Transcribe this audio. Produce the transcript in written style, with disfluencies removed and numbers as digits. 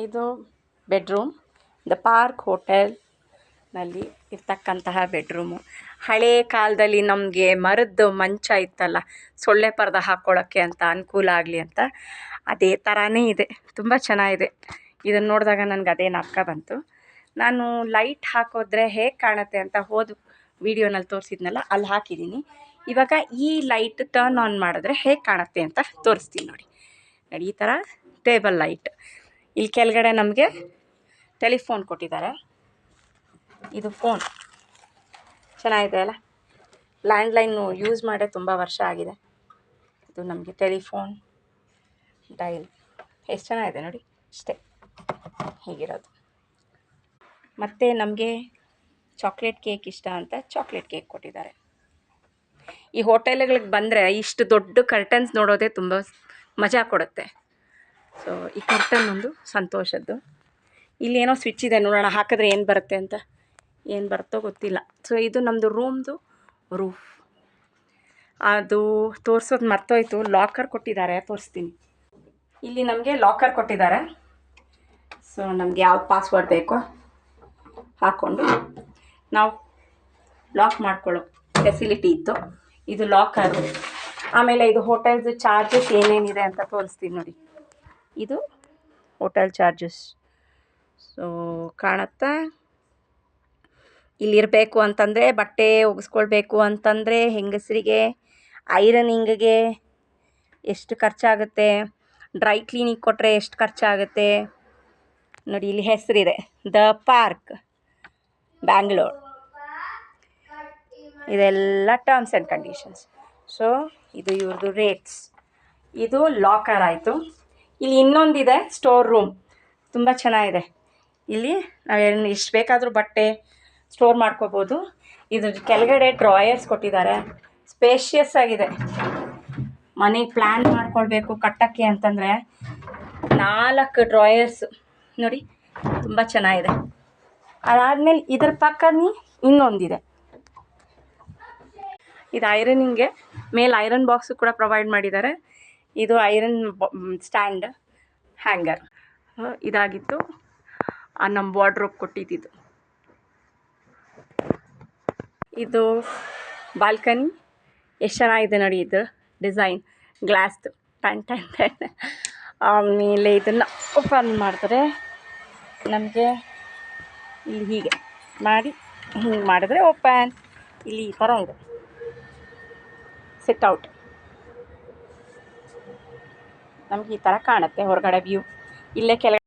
ಇದು bedroom. The park ಹೋಟೆಲ್ನಲ್ಲಿ ಇರ್ತಕ್ಕಂತಹ ಬೆಡ್ರೂಮು. ಹಳೇ ಕಾಲದಲ್ಲಿ ನಮಗೆ ಮರದ್ದು ಮಂಚ ಇತ್ತಲ್ಲ, ಸೊಳ್ಳೆ ಪರ್ದೆ ಹಾಕ್ಕೊಳ್ಳೋಕ್ಕೆ ಅಂತ ಅನುಕೂಲ ಆಗಲಿ ಅಂತ, ಅದೇ ಥರನೇ ಇದೆ. ತುಂಬ ಚೆನ್ನಾಗಿದೆ. ಇದನ್ನು ನೋಡಿದಾಗ ನನಗೆ ಅದೇ ಜ್ಞಾಪಕ ಬಂತು. ನಾನು ಲೈಟ್ ಹಾಕಿದ್ರೆ ಹೇಗೆ ಕಾಣುತ್ತೆ ಅಂತ ಹೋದ ವೀಡಿಯೋನಲ್ಲಿ ತೋರಿಸಿದ್ನಲ್ಲ, ಅಲ್ಲಿ ಹಾಕಿದ್ದೀನಿ. ಇವಾಗ ಈ ಲೈಟ್ ಟರ್ನ್ ಆನ್ ಮಾಡಿದ್ರೆ ಹೇಗೆ ಕಾಣುತ್ತೆ ಅಂತ ತೋರಿಸ್ತೀನಿ ನೋಡಿ. ಈ ಥರ ಟೇಬಲ್ ಲೈಟ್. ಇಲ್ಲಿ ಕೆಳಗಡೆ ನಮಗೆ ಟೆಲಿಫೋನ್ ಕೊಟ್ಟಿದ್ದಾರೆ. ಇದು ಫೋನ್ ಚೆನ್ನಾಗಿದೆ ಅಲ್ಲ. ಲ್ಯಾಂಡ್ಲೈನು ಯೂಸ್ ಮಾಡೇ ತುಂಬ ವರ್ಷ ಆಗಿದೆ. ಇದು ನಮಗೆ ಟೆಲಿಫೋನ್ ಡೈಲ್. ಎಷ್ಟು ಚೆನ್ನಾಗಿದೆ ನೋಡಿ. ಅಷ್ಟೇ ಹೀಗಿರೋದು. ಮತ್ತು ನಮಗೆ ಚಾಕ್ಲೇಟ್ ಕೇಕ್ ಇಷ್ಟ ಅಂತ ಚಾಕ್ಲೇಟ್ ಕೇಕ್ ಕೊಟ್ಟಿದ್ದಾರೆ. ಈ ಹೋಟೆಲ್ಗಳಿಗೆ ಬಂದರೆ ಇಷ್ಟು ದೊಡ್ಡ ಕರ್ಟನ್ಸ್ ನೋಡೋದೇ ತುಂಬ ಮಜಾ ಕೊಡುತ್ತೆ. ಸೊ ಈ ಕರ್ಟನ್ ಒಂದು ಸಂತೋಷದ್ದು. ಇಲ್ಲಿ ಏನೋ ಸ್ವಿಚ್ ಇದೆ, ನೋಡೋಣ ಹಾಕಿದ್ರೆ ಏನು ಬರುತ್ತೆ ಅಂತ. ಏನು ಬರುತ್ತೋ ಗೊತ್ತಿಲ್ಲ. ಸೊ ಇದು ನಮ್ಮದು ರೂಮ್ದು ರೂಫ್. ಅದು ತೋರಿಸೋದು ಮರ್ತೋಯ್ತು. ಲಾಕರ್ ಕೊಟ್ಟಿದ್ದಾರೆ, ತೋರಿಸ್ತೀನಿ. ಇಲ್ಲಿ ನಮಗೆ ಲಾಕರ್ ಕೊಟ್ಟಿದ್ದಾರೆ. ಸೊ ನಮಗೆ ಯಾವ ಪಾಸ್ವರ್ಡ್ ಬೇಕೋ ಹಾಕ್ಕೊಂಡು ನಾವು ಲಾಕ್ ಮಾಡ್ಕೊಳ್ಳೋ ಫೆಸಿಲಿಟಿ ಇತ್ತು. ಇದು ಲಾಕರು. ಆಮೇಲೆ ಇದು ಹೋಟೆಲ್ದು ಚಾರ್ಜಸ್ ಏನೇನಿದೆ ಅಂತ ತೋರಿಸ್ತೀನಿ ನೋಡಿ. ಇದು ಹೋಟೆಲ್ ಚಾರ್ಜಸ್. ಸೊ ಕಾಣುತ್ತಾ? ಇಲ್ಲಿರಬೇಕು ಅಂತಂದರೆ, ಬಟ್ಟೆ ಒಗೆಸ್ಕೊಳ್ಬೇಕು ಅಂತಂದರೆ, ಹೆಂಗಸರಿಗೆ ಐರನಿಂಗಿಗೆ ಎಷ್ಟು ಖರ್ಚಾಗುತ್ತೆ, ಡ್ರೈ ಕ್ಲೀನಿಗೆ ಕೊಟ್ಟರೆ ಎಷ್ಟು ಖರ್ಚಾಗುತ್ತೆ ನೋಡಿ. ಇಲ್ಲಿ ಹೆಸರಿದೆ, ದ ಪಾರ್ಕ್ ಬ್ಯಾಂಗ್ಳೂರ್. ಇದೆಲ್ಲ ಟರ್ಮ್ಸ್ ಆ್ಯಂಡ್ ಕಂಡೀಷನ್ಸ್. ಸೊ ಇದು ಇವ್ರದ್ದು ರೇಟ್ಸ್. ಇದು ಲಾಕರ್ ಆಯಿತು. ಇಲ್ಲಿ ಇನ್ನೊಂದಿದೆ, ಸ್ಟೋರ್ ರೂಮ್. ತುಂಬ ಚೆನ್ನಾಗಿದೆ. ಇಲ್ಲಿ ನಾವೇನು ಎಷ್ಟು ಬೇಕಾದರೂ ಬಟ್ಟೆ ಸ್ಟೋರ್ ಮಾಡ್ಕೋಬೋದು. ಇದ್ರ ಕೆಳಗಡೆ ಡ್ರಾಯರ್ಸ್ ಕೊಟ್ಟಿದ್ದಾರೆ. ಸ್ಪೇಷಿಯಸ್ ಆಗಿದೆ. ಮನೆ ಪ್ಲ್ಯಾನ್ ಮಾಡ್ಕೊಳ್ಬೇಕು ಕಟ್ಟೋಕ್ಕೆ ಅಂತಂದರೆ 4 ಡ್ರಾಯರ್ಸ್ ನೋಡಿ, ತುಂಬ ಚೆನ್ನಾಗಿದೆ. ಅದಾದಮೇಲೆ ಇದ್ರ ಪಕ್ಕದಲ್ಲಿ ಇನ್ನೊಂದಿದೆ. ಇದು ಐರನಿಂಗೆ. ಮೇಲೆ ಐರನ್ ಬಾಕ್ಸು ಕೂಡ ಪ್ರೊವೈಡ್ ಮಾಡಿದ್ದಾರೆ. ಇದು ಐರನ್ ಸ್ಟ್ಯಾಂಡ್ ಹ್ಯಾಂಗರ್. ಇದಾಗಿತ್ತು ನಮ್ಮ ವಾರ್ಡ್ರೋಬ್ ಕೊಟ್ಟಿದ್ದು. ಇದು ಬಾಲ್ಕನಿ. ಎಷ್ಟು ಚೆನ್ನಾಗಿದೆ ನೋಡಿ. ಇದು ಡಿಸೈನ್ ಗ್ಲಾಸ್ದು ಟನ್ ಟನ್ ಟನ್. ಆಮೇಲೆ ಇದನ್ನು ಓಪನ್ ಮಾಡಿದ್ರೆ ನಮಗೆ ಇಲ್ಲಿ ಹೀಗೆ ಮಾಡಿ ಹಿಂಗೆ ಮಾಡಿದ್ರೆ ಓಪನ್. ಇಲ್ಲಿ ಈ ಥರ ಇದೆ ಸಿಟ್ಔಟ್. ನಮ್ಗೆ ಈ ಥರ ಕಾಣುತ್ತೆ ಹೊರಗಡೆ ವ್ಯೂ. ಇಲ್ಲೇ ಕೆಳಗಡೆ